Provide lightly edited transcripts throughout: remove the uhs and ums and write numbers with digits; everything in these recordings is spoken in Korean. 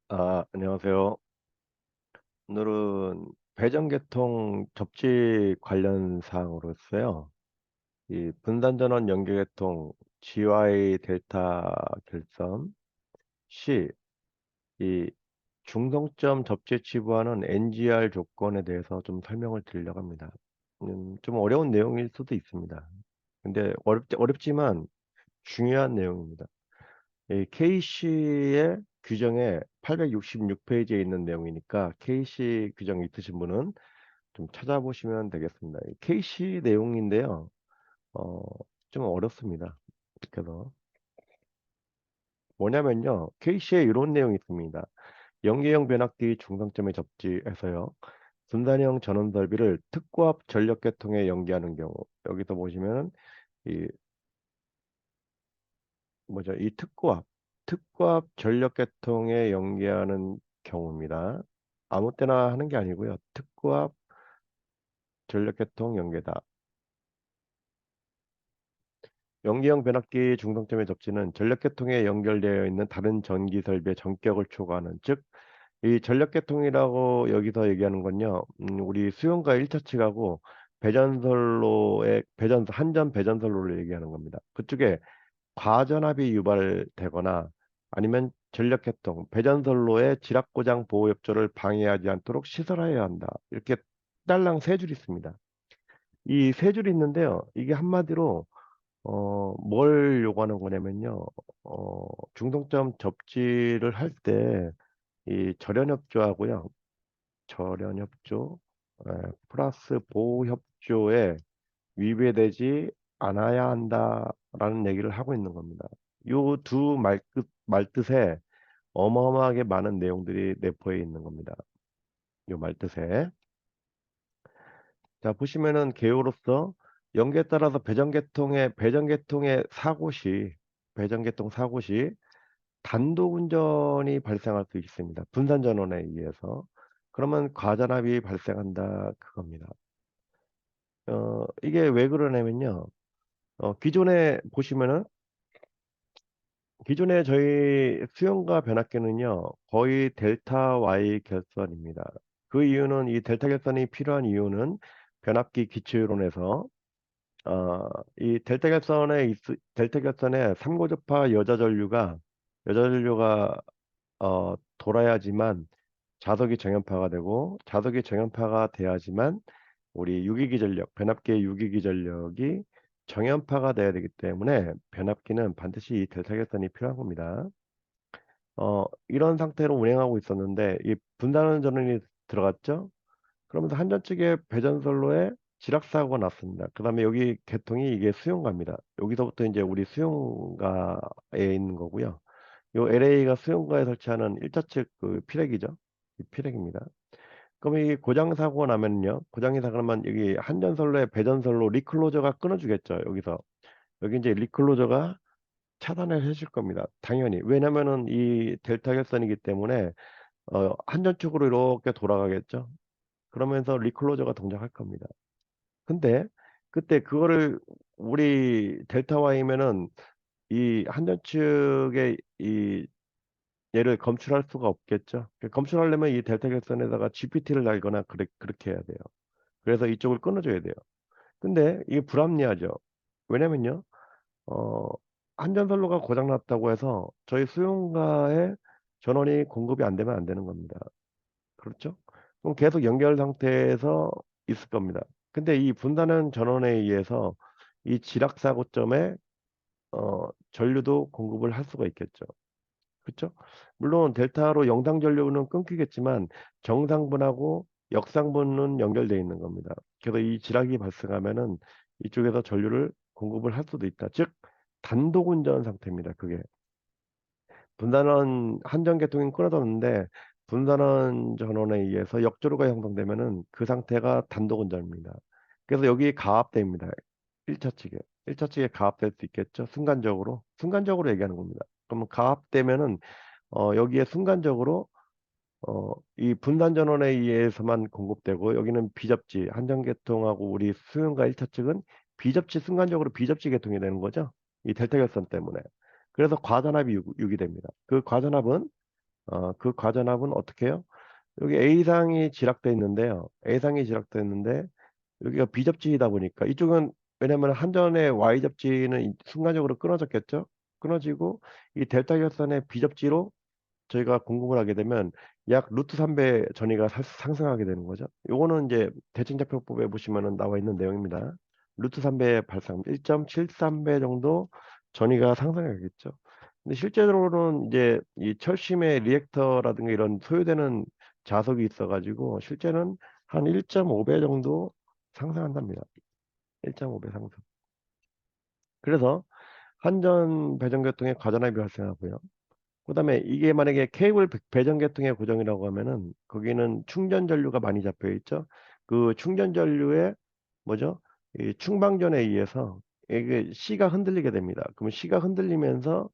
안녕하세요. 오늘은 배전계통 접지 관련 사항으로서요. 이 분산전원 연결계통 GY 델타 결선 시 이 중성점 접지에 치부하는 NGR 조건에 대해서 좀 설명을 드리려고 합니다. 좀 어려운 내용일 수도 있습니다. 근데 어렵지만 중요한 내용입니다. 이 KC의 규정에 866페이지에 있는 내용이니까 KC 규정 있으신 분은 좀 찾아보시면 되겠습니다. 이 KC 내용인데요. 어, 좀 어렵습니다. 그래서 뭐냐면요. KC에 이런 내용이 있습니다. 연계형 변압기 중성점의 접지에서요. 분산형 전원 설비를 특고압 전력계통에 연계하는 경우 여기서 보시면 이 뭐죠? 이 특고압 전력계통에 연계하는 경우입니다. 아무 때나 하는 게 아니고요. 특고압 전력계통 연계다. 연기형 변압기 중성점의 접지는 전력계통에 연결되어 있는 다른 전기 설비의 전격을 초과하는, 즉, 이 전력계통이라고 여기서 얘기하는 건요, 우리 수용과 1차 측하고 한전 배전선로를 얘기하는 겁니다. 그쪽에 과전압이 유발되거나 아니면 전력계통, 배전선로의 지락고장 보호협조를 방해하지 않도록 시설하여야 한다. 이렇게 딸랑 세 줄이 있습니다. 이 세 줄이 있는데요. 이게 한마디로 뭘 요구하는 거냐면요. 중성점 접지를 할 때 이 절연협조하고요. 절연협조 플러스 보호협조에 위배되지 않아야 한다라는 얘기를 하고 있는 겁니다. 요 두 말뜻에 어마어마하게 많은 내용들이 내포해 있는 겁니다. 요 말뜻에. 자, 보시면은 개요로서 연계에 따라서 배전계통의 배전계통 사고 시 단독 운전이 발생할 수 있습니다. 분산 전원에 의해서. 그러면 과전압이 발생한다 그겁니다. 이게 왜 그러냐면요. 기존에 보시면은 기존에 저희 수용과 변압기는요, 거의 델타 Y 결선입니다. 그 이유는 이 델타 결선이 필요한 이유는 변압기 기초이론에서 이 델타 결선에 삼고접화 여자 전류가 돌아야지만 자석이 정연파가 되고 자석이 정연파가 돼야지만 우리 유기기 전력, 변압기의 유기기 전력이 정연파가 돼야 되기 때문에 변압기는 반드시 이 델타 결선이 필요한 겁니다. 이런 상태로 운행하고 있었는데 이 분산 전원이 들어갔죠. 그러면서 한전 측의 배전선로에 지락사고가 났습니다. 그 다음에 여기 개통이 이게 수용가입니다. 여기서부터 이제 우리 수용가에 있는 거고요. 요 LA가 수용가에 설치하는 1차 측그 피렉이죠. 이 피렉입니다. 그럼 이 고장 사고가 나면요. 고장이 나면 여기 한전선로의 배전선로 리클로저가 끊어주겠죠. 여기 이제 리클로저가 차단을 해줄 겁니다. 당연히. 왜냐면은 이 델타 결선이기 때문에 한전 쪽으로 이렇게 돌아가겠죠. 그러면서 리클로저가 동작할 겁니다. 근데 그때 그거를 우리 델타 Y면은 이 한전 측의 이 얘를 검출할 수가 없겠죠. 검출하려면 이 델타 결선에다가 GPT를 달거나 그렇게 해야 돼요. 그래서 이쪽을 끊어줘야 돼요. 근데 이게 불합리하죠. 왜냐면요, 어, 한전선로가 고장났다고 해서 저희 수용가에 전원이 공급이 안 되면 안 되는 겁니다. 그렇죠? 그럼 계속 연결 상태에서 있을 겁니다. 근데 이 분단은 전원에 의해서 이 지락사고점에 전류도 공급을 할 수가 있겠죠. 그렇죠? 물론 델타로 영상 전류는 끊기겠지만 정상분하고 역상분은 연결되어 있는 겁니다. 그래서 이 지락이 발생하면은 이쪽에서 전류를 공급을 할 수도 있다. 즉 단독 운전 상태입니다. 그게 분단원 한전계통이 끊어졌는데 분단원 전원에 의해서 역전류가 형성되면은 그 상태가 단독 운전입니다. 그래서 여기 가압됩니다. 1차 측에 1차 측에 가압될 수 있겠죠. 순간적으로 얘기하는 겁니다. 그러면 가압되면은 여기에 순간적으로 이 분산 전원에 의해서만 공급되고 여기는 비접지 한전계통하고 우리 수용과 1차 측은 순간적으로 비접지 계통이 되는 거죠. 이 델타 결선 때문에. 그래서 과전압이 유기됩니다. 그 과전압은 그 과전압은 어떻게 해요? 여기 A상이 지락돼 있는데요. A상이 지락돼 있는데 여기가 B접지이다 보니까 이쪽은 왜냐면 한전의 Y접지는 순간적으로 끊어졌겠죠? 끊어지고 이 델타 결선의 B접지로 저희가 공급을 하게 되면 약 루트 3배 전위가 상승하게 되는 거죠. 요거는 이제 대칭작용법에 보시면은 나와 있는 내용입니다. 루트 3배 발생 1.73배 정도 전위가 상승하겠죠. 근데 실제로는 이제 이 철심의 리액터라든가 이런 소요되는 자석이 있어가지고 실제는 한 1.5배 정도 상승한답니다. 1.5배 상승. 그래서 한전 배전계통에 과전압이 발생하고요. 그다음에 이게 만약에 케이블 배전계통의 고정이라고 하면은 거기는 충전 전류가 많이 잡혀 있죠. 그 충전 전류에 뭐죠? 이 충방전에 의해서 이게 C가 흔들리게 됩니다. 그러면 C가 흔들리면서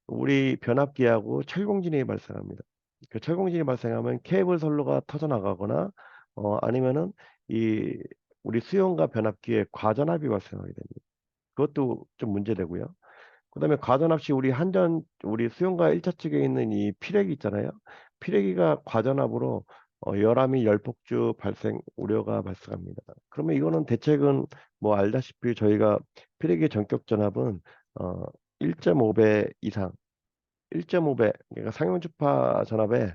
우리 변압기하고 철공진이 발생합니다. 그 철공진이 발생하면 케이블 선로가 터져 나가거나 아니면은 이 우리 수용과 변압기에 과전압이 발생하게 됩니다. 그것도 좀 문제되고요. 그다음에 과전압시 우리 수용과 1차 측에 있는 이 피레기 있잖아요. 피레기가 과전압으로 열암이 열폭주 발생 우려가 발생합니다. 그러면 이거는 대책은 뭐 알다시피 저희가 피레기 전격 전압은 어, 1.5배 이상, 1.5배 그러니까 상용 주파 전압에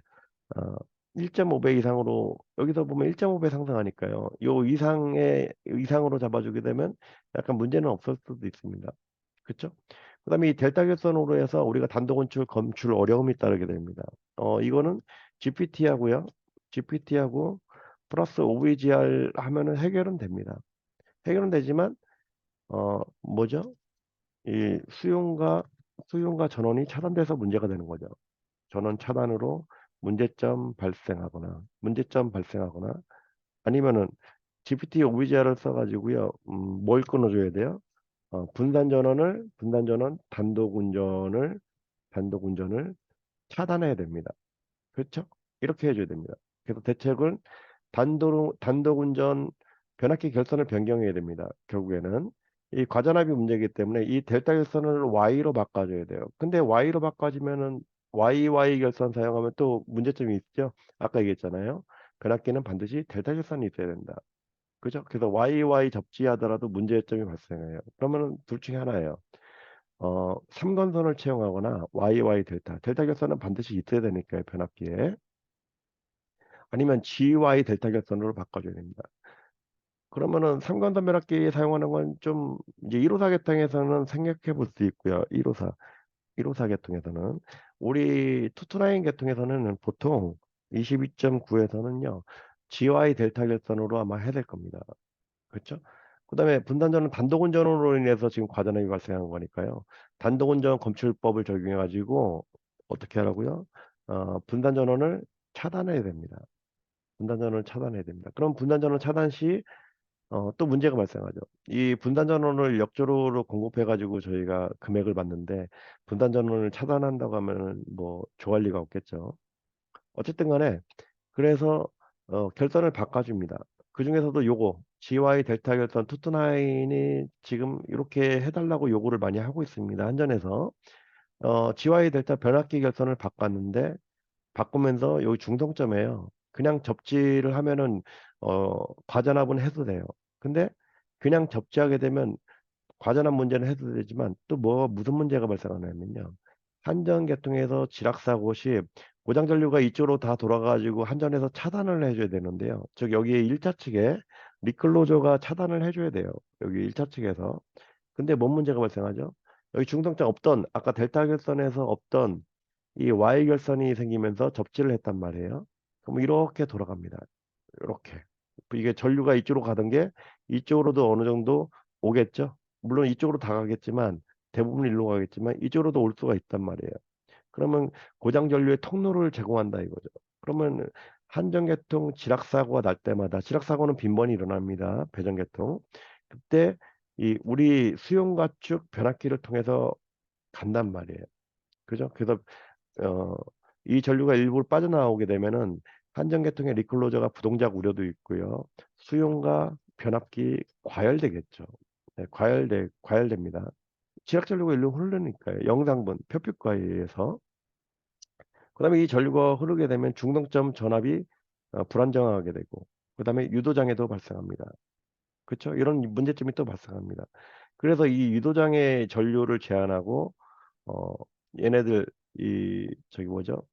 어, 1.5배 이상으로 여기서 보면 1.5배 상승하니까요. 요 이상으로 잡아주게 되면 약간 문제는 없을 수도 있습니다. 그렇죠? 그다음에 이 델타 결선으로 해서 우리가 단독 원출 검출 어려움이 따르게 됩니다. 이거는 GPT하고요. GPT하고 플러스 OVGR 하면은 해결은 됩니다. 해결은 되지만 뭐죠? 이 수용과 전원이 차단돼서 문제가 되는 거죠. 전원 차단으로 문제점 발생하거나 아니면은 GPT OVGR을 써가지고요. 뭘 끊어줘야 돼요? 분단 전원 단독 운전을 차단해야 됩니다. 그렇죠? 이렇게 해줘야 됩니다. 그래서 대책은 단독 운전 변압기 결선을 변경해야 됩니다. 결국에는 이 과전압이 문제이기 때문에 이 델타 결선을 Y로 바꿔줘야 돼요. 근데 Y로 바꿔주면은 YY 결선 사용하면 또 문제점이 있죠. 아까 얘기했잖아요. 변압기는 반드시 델타 결선이 있어야 된다. 그죠? 그래서 YY 접지하더라도 문제점이 발생해요. 그러면은 둘 중에 하나예요. 삼건선을 채용하거나 YY 델타 결선은 반드시 있어야 되니까요. 변압기에. 아니면 GY 델타 결선으로 바꿔줘야 됩니다. 그러면은 삼관도 면압기 사용하는 건 좀 이제 1호사 계통에서는 생각해 볼 수 있고요. 1호사 계통에서는 우리 투투나인 계통에서는 보통 22.9에서는요. GY 델타 결선으로 아마 해야 될 겁니다. 그렇죠? 그다음에 분단전은 단독 운전으로 인해서 지금 과전압이 발생한 거니까요. 단독 운전 검출법을 적용해 가지고 어떻게 하라고요? 분단 전원을 차단해야 됩니다. 분단 전원을 차단해야 됩니다. 그럼 분단 전원 차단 시 또 문제가 발생하죠. 이 분단 전원을 역조로로 공급해 가지고 저희가 금액을 받는데 분단 전원을 차단한다고 하면은 뭐 좋아할 리가 없겠죠. 어쨌든 간에 그래서 결선을 바꿔줍니다. 그중에서도 요거 GY 델타 결선 투투나인이 지금 이렇게 해달라고 요구를 많이 하고 있습니다. 한전에서 GY 델타 변압기 결선을 바꿨는데 바꾸면서 여기 중성점이에요. 그냥 접지를 하면은 과전압은 해도 돼요. 근데 그냥 접지하게 되면 과전압 문제는 해도 되지만 또 뭐 무슨 문제가 발생하냐면요. 한전계통에서 지락사고 시 고장 전류가 이쪽으로 다 돌아가지고 한전에서 차단을 해줘야 되는데요. 즉 여기 1차 측에 리클로저가 차단을 해줘야 돼요. 여기 1차 측에서. 근데 뭔 문제가 발생하죠? 여기 중성점 없던 아까 델타 결선에서 없던 이 Y 결선이 생기면서 접지를 했단 말이에요. 그럼 이렇게 돌아갑니다. 이렇게. 이게 전류가 이쪽으로 가던 게 이쪽으로도 어느 정도 오겠죠. 물론 이쪽으로 다 가겠지만 대부분 일로 가겠지만 이쪽으로도 올 수가 있단 말이에요. 그러면 고장 전류의 통로를 제공한다 이거죠. 그러면 한전계통 지락사고가 날 때마다 지락사고는 빈번히 일어납니다. 배전계통. 그때 이 우리 수용가축 변압기를 통해서 간단 말이에요. 그죠? 그래서 어, 이 전류가 일부 빠져나오게 되면은 한전계통의 리클로저가 부동작 우려도 있고요. 수용과 변압기 과열되겠죠. 네, 과열됩니다. 지락 전류가 일로 흐르니까요. 영상분, 표피과에 의해서. 그다음에 이 전류가 흐르게 되면 중동점 전압이 불안정하게 되고, 그다음에 유도장애도 발생합니다. 그렇죠? 이런 문제점이 또 발생합니다. 그래서 이 유도장애 전류를 제한하고 어 얘네들 이 저기 뭐죠?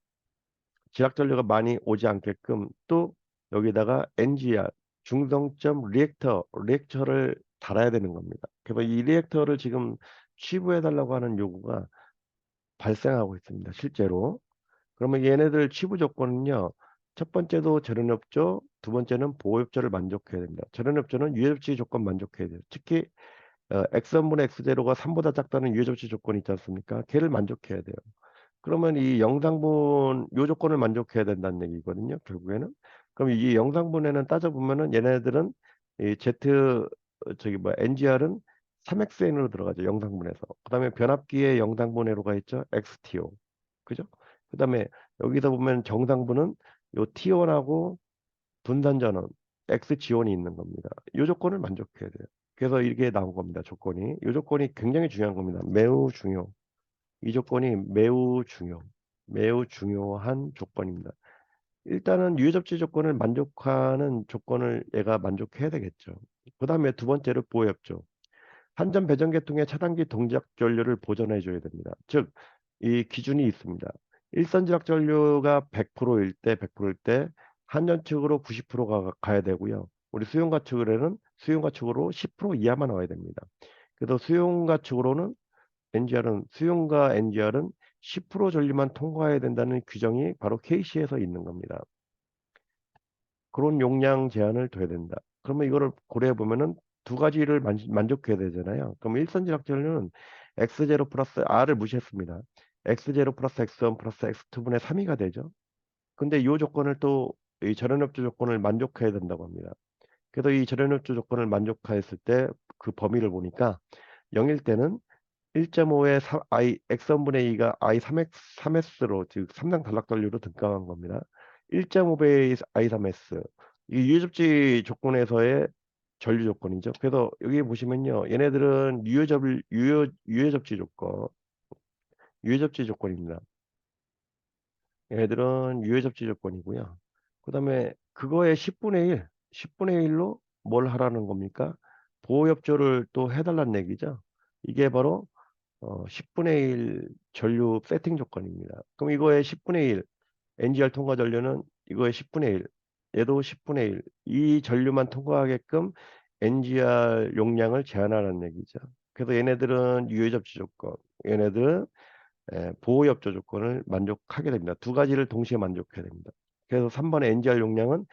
지락 전류가 많이 오지 않게끔 또 여기다가 NGR 중성점 리액터를 달아야 되는 겁니다. 그래서 이 리액터를 지금 취부해 달라고 하는 요구가 발생하고 있습니다. 실제로. 그러면 얘네들 취부 조건은요. 첫 번째도 절연업조, 두 번째는 보호업조를 만족해야 됩니다. 절연업조는 유해접지 조건 만족해야 돼요. 특히 X1분의 X0가 3보다 작다는 유해접지 조건이 있지 않습니까? 걔를 만족해야 돼요. 그러면 이 영상분 요 조건을 만족해야 된다는 얘기거든요. 결국에는. 그럼 이 영상분해는 따져보면은 얘네들은 이 Z 저기 뭐 NGR은 3XN으로 들어가죠. 영상분해에서. 그다음에 변압기의 영상분해로가 있죠. XTO. 그죠? 그다음에 여기서 보면 정상분은 요 T1하고 분산전원 X지원이 있는 겁니다. 요 조건을 만족해야 돼요. 그래서 이게 나온 겁니다. 조건이. 요 조건이 굉장히 중요한 겁니다. 매우 중요. 이 조건이 매우 중요한 조건입니다. 일단은 유해접지 조건을 만족하는 조건을 얘가 만족해야 되겠죠. 그 다음에 두 번째로 보호협조. 한전 배전 계통의 차단기 동작 전류를 보존해 줘야 됩니다. 즉, 이 기준이 있습니다. 일선 지락 전류가 100%일 때, 100%일 때 한전 측으로 90%가 가야 되고요. 우리 수용가 측으로는 수용가 측으로 10% 이하만 와야 됩니다. 그래서 수용가 측으로는 수용과 NGR은 10% 전류만 통과해야 된다는 규정이 바로 KC에서 있는 겁니다. 그런 용량 제한을 둬야 된다. 그러면 이거를 고려해 보면은 두 가지를 만족해야 되잖아요. 그럼 일선지락 전류는 X0 플러스 R을 무시했습니다. X0 플러스 X1 플러스 X2분의 3이가 되죠. 근데 이 조건을 또 이 절연업조 조건을 만족해야 된다고 합니다. 그래서 이 절연업조 조건을 만족하였을 때 그 범위를 보니까 0일 때는 1.5의 I x분의 2가 I 3S로 즉 3당 단락전류로 등가한 겁니다. 1.5배의 I 3S 이 유해접지 조건에서의 전류 조건이죠. 그래서 여기 보시면요, 얘네들은 유해접지 조건입니다. 얘네들은 유해접지 조건이고요. 그다음에 그거의 10분의 1로 뭘 하라는 겁니까? 보호협조를 또 해달라는 얘기죠. 이게 바로 10분의 1 전류 세팅 조건입니다. 그럼 이거의 10분의 1, NGR 통과 전류는 이거의 10분의 1, 얘도 10분의 1, 이 전류만 통과하게끔 NGR 용량을 제한하라는 얘기죠. 그래서 얘네들은 유해 접지 조건, 얘네들은 보호협조 조건을 만족하게 됩니다. 두 가지를 동시에 만족해야 됩니다. 그래서 3번의 NGR 용량은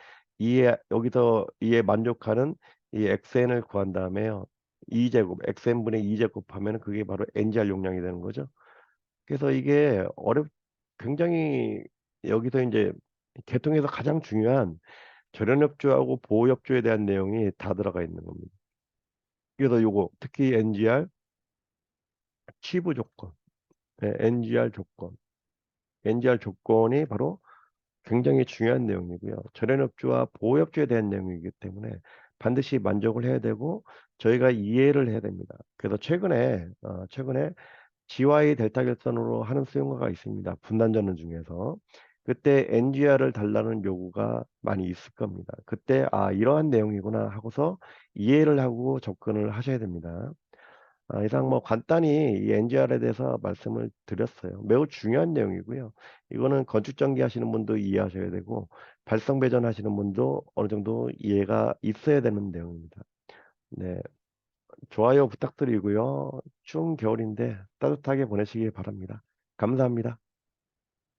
여기서 이에 만족하는 이 XN을 구한 다음에요. 2제곱, XN분의 2제곱 하면 그게 바로 NGR 용량이 되는 거죠. 그래서 이게 굉장히 여기서 이제 계통에서 가장 중요한 절연협조하고 보호협조에 대한 내용이 다 들어가 있는 겁니다. 그래서 요거 특히 NGR 치부 조건, NGR 조건, NGR 조건이 바로 굉장히 중요한 내용이고요. 절연업주와 보호업주에 대한 내용이기 때문에 반드시 만족을 해야 되고 저희가 이해를 해야 됩니다. 그래서 최근에 GY 델타 결선으로 하는 수용가가 있습니다. 분단전원 중에서 그때 NGR을 달라는 요구가 많이 있을 겁니다. 그때 이러한 내용이구나 하고서 이해를 하고 접근을 하셔야 됩니다. 이상 뭐 간단히 이 NGR에 대해서 말씀을 드렸어요. 매우 중요한 내용이고요. 이거는 건축 전기 하시는 분도 이해하셔야 되고 발성 배전 하시는 분도 어느 정도 이해가 있어야 되는 내용입니다. 네, 좋아요 부탁드리고요. 추운 겨울인데 따뜻하게 보내시기 바랍니다. 감사합니다.